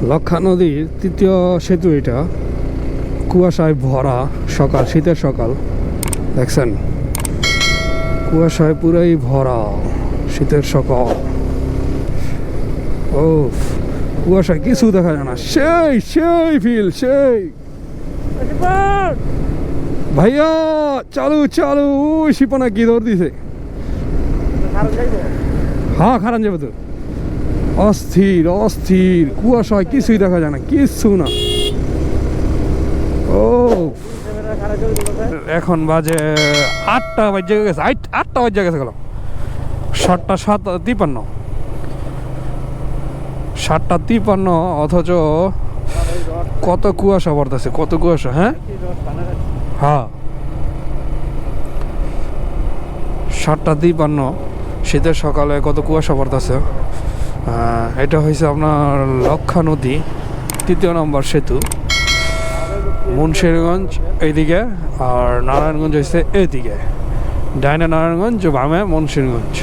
লক্ষা নদীর তৃতীয় সেতু এটা, কুয়াশায় ভরা সকাল, শীতের সকাল দেখছেন, কুয়াশায় পুরাই ভরা শীতের সকাল। ও কুয়াশায় কিছু দেখা যায় না, সেই সেই ফিল সেই। ভাইয়া চালু চালু, শিপনা কি ধর দিছে? হ্যাঁ খারান যাবে তো। অস্থির অস্থির, কুয়াশায় কিছুই দেখা যায় না, কিচ্ছু না। ও এখন বাজে 8টা বাজে গেছে, 8টা বাজে গেছে গেল, 7:53, 7:53, অথচ কত কুয়াশা পড়তেছে, কত কুয়াশা। হ্যাঁ হ্যাঁ 7:53, শীতের সকালে কত কুয়াশা পড়তেছে। এটা হয়েছে আপনার লক্ষা নদী, 3য় নম্বর সেতু। মুন্সিরগঞ্জ এইদিকে আর নারায়ণগঞ্জ হয়েছে এইদিকে, ডাইনে নারায়ণগঞ্জ, বামে মুন্সিরগঞ্জ।